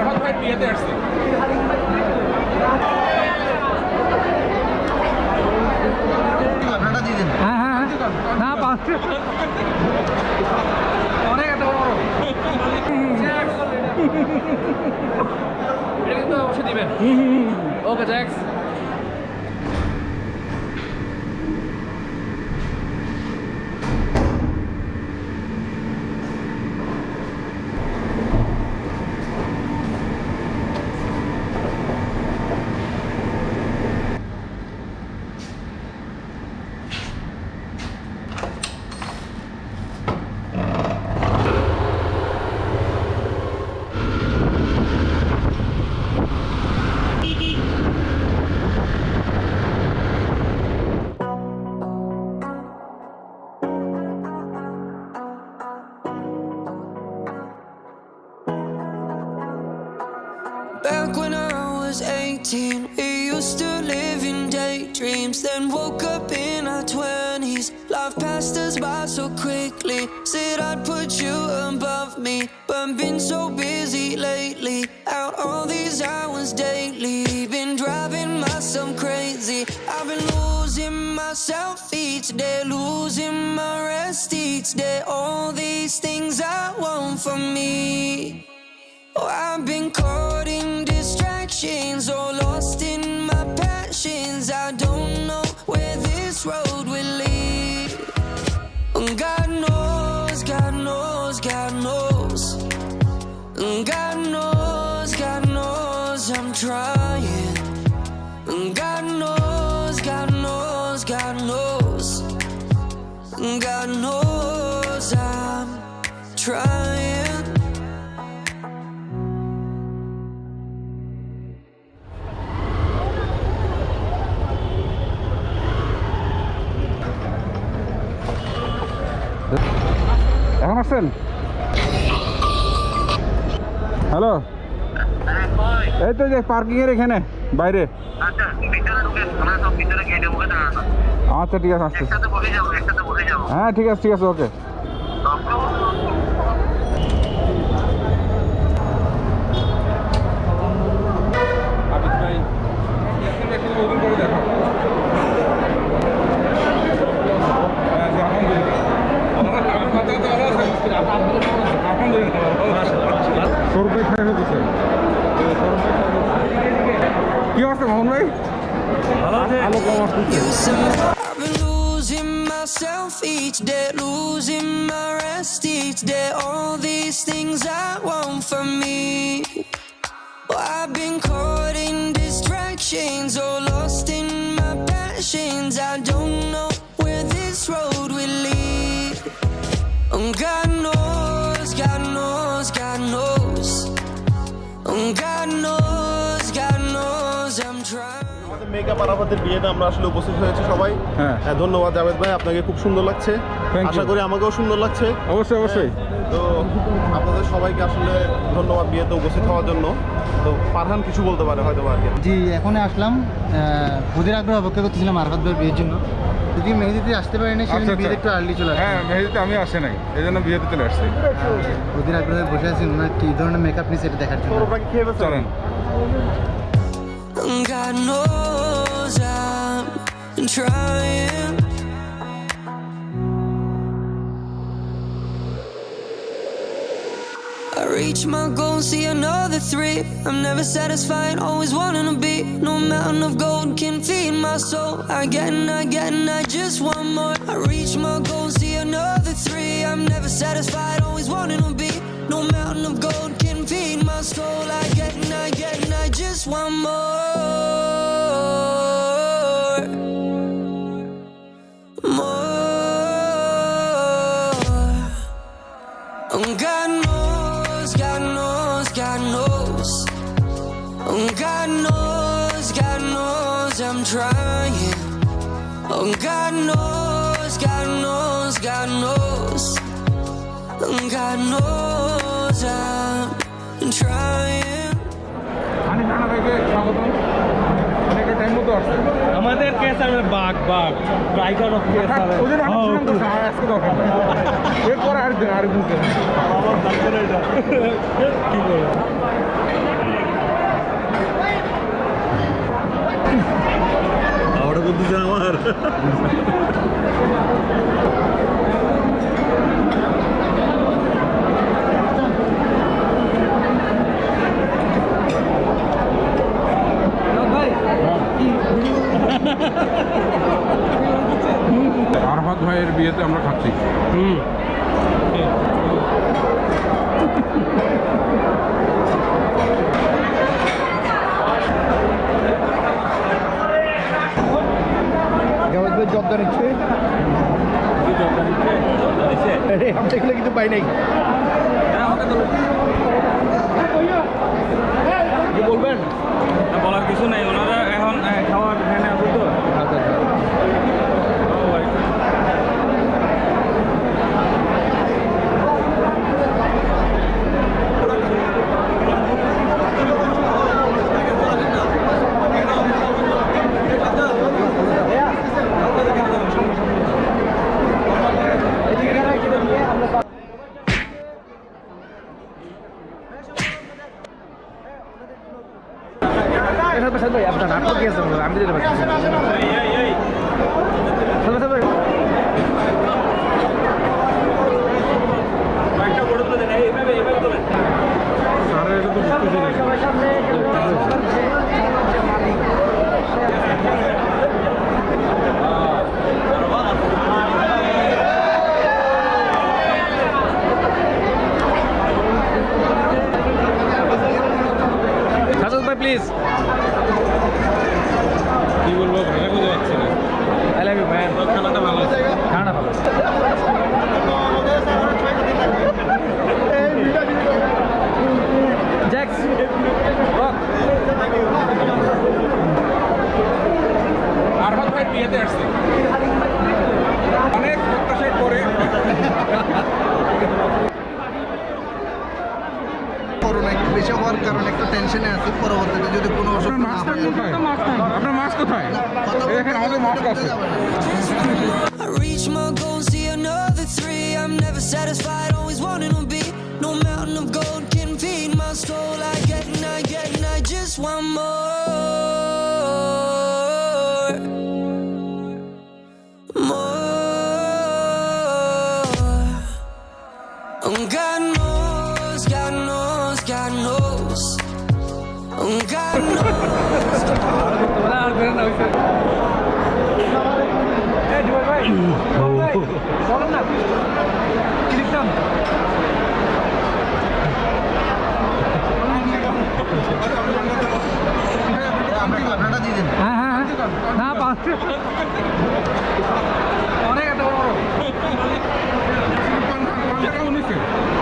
মারফত ভাই বিয়েতে আসছে। আপনারা দিয়ে দেন। হ্যাঁ হ্যাঁ না পাঁচশো অনেক এত বড় এটা কিন্তু অবশ্যই দিবেন। ওকে Jacks. Back when I was 18, we used to live in daydreams, then woke up in our 20s. Life passed us by so quickly. Said I'd put you above me, but I've been so busy lately. Out all these hours daily, been driving myself crazy. I've been losing myself each day, losing my rest each day. All these things I want for me. Oh, I've been caught in distractions, or lost in my passions. I don't know where this road will lead. God knows, God knows, God knows. God knows, God knows I'm trying. God knows, God knows, God knows. God knows I'm trying. এখন আসছেন? Hello, এই তো যে parking এর এখানে বাইরে। আচ্ছা ঠিক আছে, আসছি। হ্যাঁ ঠিক আছে, ঠিক আছে, ওকে। কি অবস্থা মোহন ভাই? I've been losing myself each day, losing my rest each day. All these things I want for me. Oh, I've been caught in distractions, or lost in my passions. I don't know where this road will lead. God knows, God knows, God knows. God knows, God knows I'm trying. Makeup আরাফাতের বিয়েতে আমরা আসলে উপস্থিত হয়েছি সবাই। হ্যাঁ, ধন্যবাদ জাভেদ ভাই, আপনাকে খুব সুন্দর লাগছে। আশা করি আমাকেও সুন্দর লাগছে। অবশ্যই অবশ্যই। তো আপনাদের সবাইকে আসলে ধন্যবাদ বিয়েতে উপস্থিত হওয়ার জন্য। তো ফারহান কিছু বলতে পারে হয়তো আর কি। জি, এখনই আসলাম, ওদের আগ্রহ অপেক্ষা করতেছিলাম আরাফাত ভাইয়ের বিয়ের জন্য। যদি মেহেদিতে আসতে পারি না, সেদিন বিয়েতে একটু আর্লি চলে আসে। হ্যাঁ, মেহেদিতে আমি আসে নাই, এই জন্য বিয়েতে চলে আসছি। ওদের আগ্রহে বসে আছি ওনার কী ধরনের মেকআপ নিচ্ছে এটা দেখার জন্য। চলেন। God knows I'm trying. I reach my goal, see another three. I'm never satisfied, always wanting to be. No mountain of gold can feed my soul. I get and I just want more. I reach my goal, see another three. I'm never satisfied, always wanting to be. No mountain of gold can feed my soul. I get and I just want more. God knows, God knows, God knows. God knows, God knows I'm trying. God knows, God knows, God knows. God knows I'm trying. আমাদের case আর বাঘ বাঘ tiger of case আছে ওদের আজকে দরকার এরপর আর আরেকদিন আমার ডাক্তার এটা কি বলে দিচ্ছেন আমার। আরফাত ভাইয়ের বিয়েতে আমরা খাচ্ছি। জবদার নিচ্ছে আমরা এগুলো কিন্তু পাই নাই। কি বলবেন? বলার কিছু নাই, ওনারা এখন খাওয়ার এখানে আছে তো। আপনার নাটক কি আছে আমি দিতে পারছি ভাই প্লিজ। কি বলবো ভাষা খুঁজে পাচ্ছি না। I love you man. খানাটা ভালো আছে। খানা ভালো জ্যাক্স রক। আরফাত ভাই বিয়েতে আসছে অনেক প্রত্যাশার পরে। করোনা একটু বেশি হওয়ার কারণে একটু টেনশনে আছি, পরবর্তীতে যদি কোনো অসুখ না হয়। আপনার মাস্ক কোথায়? দেখেন আমাদের মাস্ক আছে। I reach my goals, see another three. I'm never satisfied, always wanting to be. No mountain of gold can feed my soul. I get and I get and I just want more. More. God knows, God knows, God knows. God knows.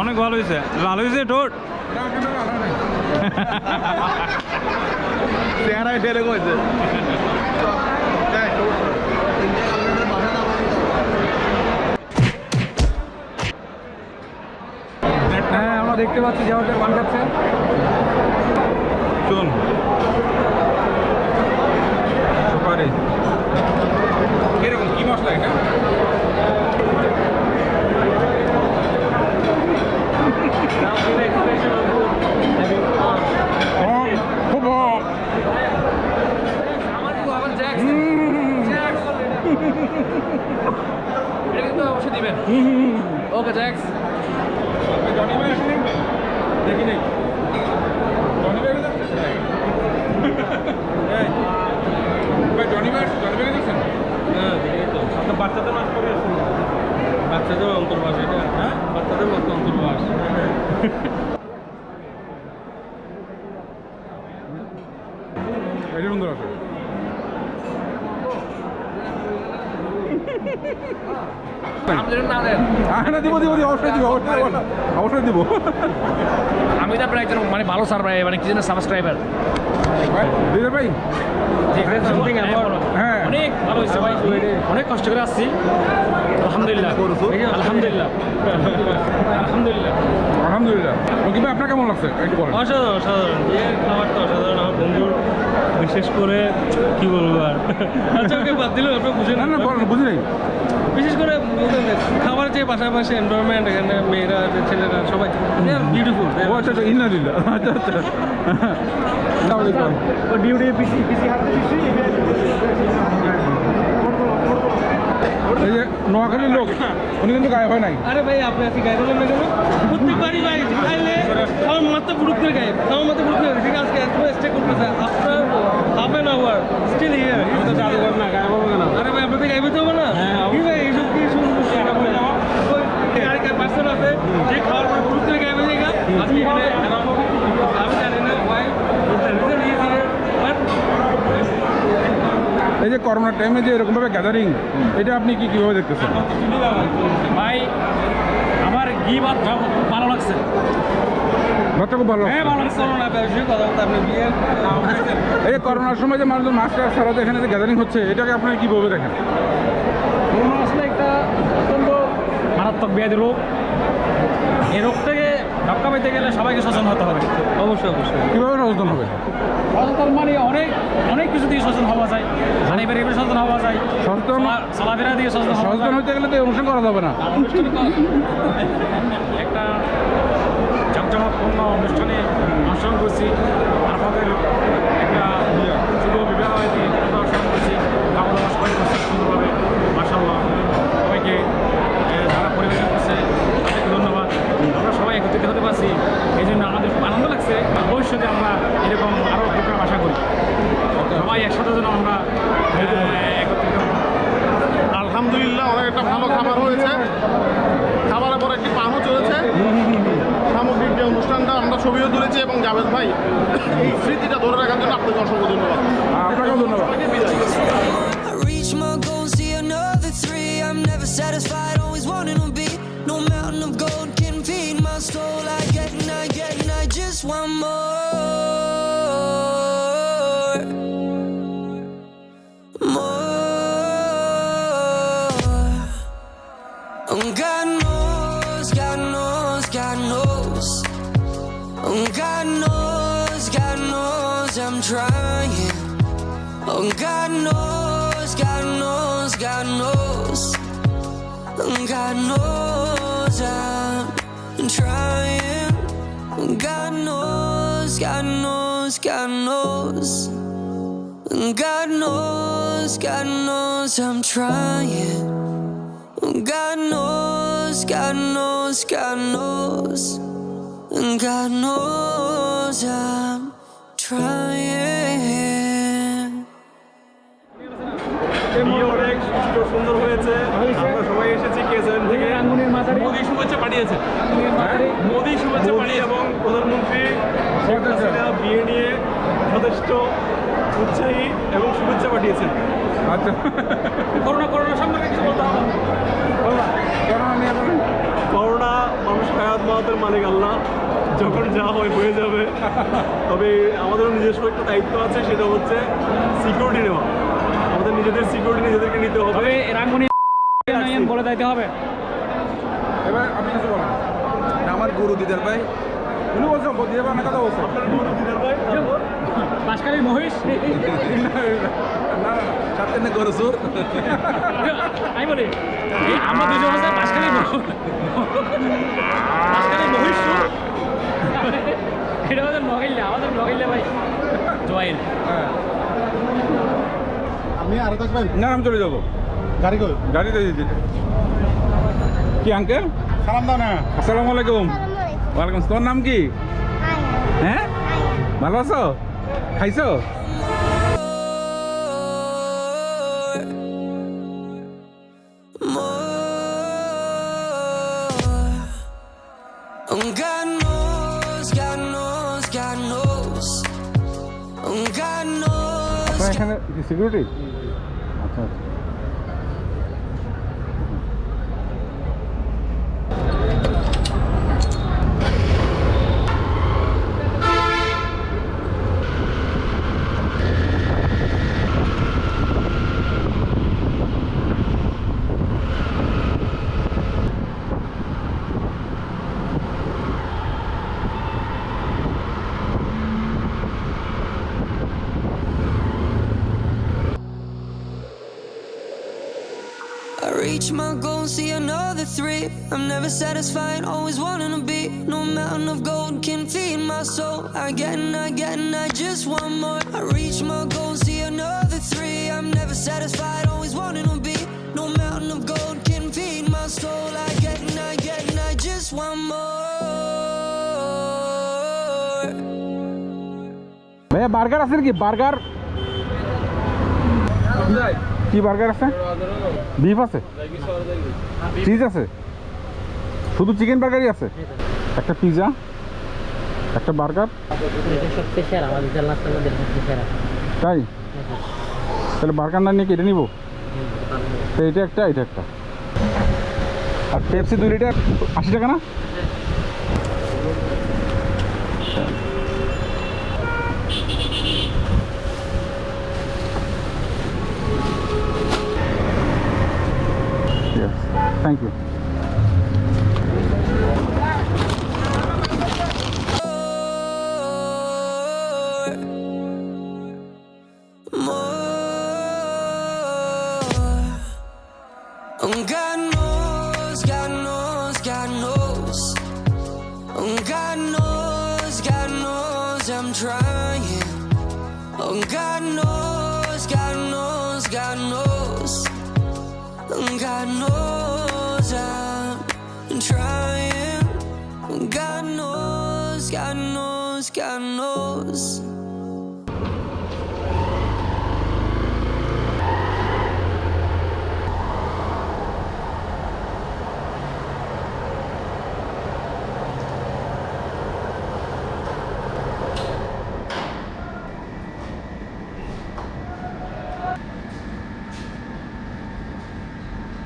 অনেক ভালো হয়েছে, ভালো হয়েছে ঠোঁট। চেহারায় ঢেলে কইছে। হ্যাঁ আমরা দেখতে পাচ্ছি যে আমাদের পান খাচ্ছে। চল সুপারি কিরকম, কি মশলা এটা? খুব অবশ্যই দিবেন। ওকে জ্যাক্স। দেখি নেই জনি ভাই দেখছেন? হ্যাঁ দেখি তো। আপনার বাচ্চাদের মাছ করে আসুন, বাচ্চাদের অন্তর্বাস এটা। হ্যাঁ বাচ্চাদের মতো অন্তর্বাস। এই সুন্দর আছে। দিব দিব দিব অবশ্যই দিব অবশ্যই দিব। আমি তো আপনার একজন মানে ভালো সার্ভাই মানে কি যেন সাবস্ক্রাইবার। দিদি ভাই হ্যাঁ অনেক ভালো হয়েছে ভাই, অনেক কষ্ট করে আসছি। আলহামদুলিল্লাহ আলহামদুলিল্লাহ আলহামদুলিল্লাহ আলহামদুলিল্লাহ। রকি ভাই আপনার কেমন লাগছে একটু বলেন। অসাধারণ অসাধারণ, বিয়ের খাবারটা অসাধারণ। আমার বন্ধুর বিশেষ করে কি বলবো আর, আচ্ছা ওকে বাদ দিলেও আপনার বুঝে না না বলেন, বুঝি নাই। বিশেষ করে খাবার যে পাশাপাশি এনভায়রনমেন্ট, এখানে মেয়েরা ছেলেরা সবাই বিউটিফুল। ও আচ্ছা আচ্ছা ইন্নালিল্লাহ আচ্ছা আচ্ছা। ডিউটি পিসি পিসি হাতে পিসি এই যে নোয়াখালীর লোক উনি কিন্তু গায়ে হয় নাই। আরে ভাই আপনি আজকে গায়ে বলেন না কেন? প্রত্যেকবারই ভাই খাইলে খাওয়ার মাত্র পুরুত্বের গায়ে, খাওয়ার মাত্র পুরুত্বের ঠিক আছে, আজকে এত স্টে করতেছে after half an hour still here. এটা চালু কর না, গায়ে বলবো কেন? আরে ভাই আপনাদের গায়ে বলতে হবে না? কি ভাই এইসব কি শুরু করছে? আরেকটা পার্সন আছে যে খাওয়ার পর পুরুত্বের গায়ে বলে গা আজকে এখানে আমি জানি না ভাই এই যে করোনার টাইমে যে এরকমভাবে গ্যাদারিং, এটা আপনি কীভাবে দেখতেছেন? ভাই আমার ঘি ভাত ভালো লাগছে। ভাতটা খুব ভালো হ্যাঁ ভালো লাগছে। না বেশি কথা বলতে আপনি বিয়ে এই যে করোনার সময় যে মানুষজন মাস্টার সারাতে এখানে যে গ্যাদারিং হচ্ছে, এটাকে আপনারা কীভাবে দেখেন? করোনা আসলে একটা অত্যন্ত মারাত্মক ব্যাধি রোগ। এই রোগ থেকে রক্ষা পেতে গেলে সবাইকে সচেতন হতে হবে। অবশ্যই অবশ্যই। কীভাবে সচেতন হবে? সচেতন মানে অনেক কিছু দিয়ে সচেতন হওয়া যায়, পারিবারিক সচেতন হওয়া যায়, সচেতন চলাফেরা দিয়ে সচেতন হতে গেলে তো এই অনুষ্ঠান করা যাবে না। একটা জাঁকজমকপূর্ণ অনুষ্ঠানে অংশগ্রহণ করছি, আরফাতের একটা শুভ বিবাহ আমরা অংশগ্রহণ করছি, খাওয়া দাওয়া সবাই করছি সুন্দরভাবে। মাশাআল্লাহ সবাইকে যারা পরিবেশন করছে তাদেরকে ধন্যবাদ। আমরা সবাই একত্রিত হতে পারছি, এই জন্য আমাদের খুব আনন্দ লাগছে। ভবিষ্যতে আমরা এরকম আরও প্রোগ্রাম আশা করি, সবাই একসাথে যেন আমরা একত্রিত হই। আলহামদুলিল্লাহ অনেক একটা ভালো খাবার হয়েছে, খাবারের পর একটি পানও চলেছে। সামগ্রিক যে অনুষ্ঠানটা আমরা ছবিও তুলেছি এবং জাভেদ ভাই এই স্মৃতিটা ধরে রাখার জন্য আপনাকে অসংখ্য ধন্যবাদ। আপনাকেও ধন্যবাদ। I reach my goals, see another three. I'm never satisfied, always wanting to be. No mountain of gold can feed my soul. I get and I just want more. More. God knows, God knows, God knows. God knows, God knows I'm trying. Oh, God knows, God knows, God knows. God knows I'm trying. God knows, God knows, God knows. God knows, God knows I'm trying. God knows, God knows, God knows. God knows I'm trying. অনেক সুন্দর হয়েছে। আমরা সবাই এসেছি কেসেন থেকে। মোদি শুভেচ্ছা পাঠিয়েছে, মোদি শুভেচ্ছা পাঠিয়ে এবং প্রধানমন্ত্রী শেখ হাসিনা বিয়ে নিয়ে যথেষ্ট উৎসাহী এবং শুভেচ্ছা পাঠিয়েছেন। আচ্ছা, করোনা সম্পর্কে কিছু বলতে হবে? করোনা নিয়ে বলেন। করোনা মানুষ হায়াত মাহাতের মালিক আল্লাহ, যখন যা হয় হয়ে যাবে। তবে আমাদেরও নিজস্ব একটা দায়িত্ব আছে, সেটা হচ্ছে সিকিউরিটি নেওয়া। আমাদের নিজেদের সিকিউরিটি নিজেদেরকে নিতে হবে। তবে রাঙ্গুনি বলে দিতে হবে। এবার আপনি কিছু বলেন। আমার গুরু দিদার ভাই, উনি বলছেন দিয়ে বানা কথা বলছেন। আপনার গুরু দিদার ভাই, বাঁশখালীর মহিষ। না সাথে না গরু সুর। আমি বলি আমরা দুজন হচ্ছে বাঁশখালীর মহিষ। এটা আমাদের নগাইল্লা ভাই জয়েল। আপনি আরো থাকবেন? না আমি চলে যাবো, গাড়ি কই? গাড়িতে দিতে। কি আঙ্কেল? সালাম দাও না। আসসালামু আলাইকুম। ওয়ালাইকুম। তোমার নাম কি? হ্যাঁ, ভালো আছো? খাইছো? God knows, God knows, God knows. God knows. আপনার এখানে সিকিউরিটি? আচ্ছা। I reach my goal, see another three. I'm never satisfied, always wanting to be. No mountain of gold can feed my soul. I get and I just want more. I reach my goal, see another three. I'm never satisfied, always wanting to be. No mountain of want more. ভাইয়া burger আছে কি burger কি burger আছে beef আছে cheese আছে শুধু chicken বার্গারই আছে একটা পিৎজা একটা বার্গার তাই তাহলে বার্গার না নিয়ে কেটে নিব তো এটা একটা আর পেপসি 2 লিটার 80 টাকা না thank you God knows, God knows, God knows. God knows, God knows I'm trying. Oh, God knows, God knows, God knows. God knows I'm trying. God knows, God knows, God knows.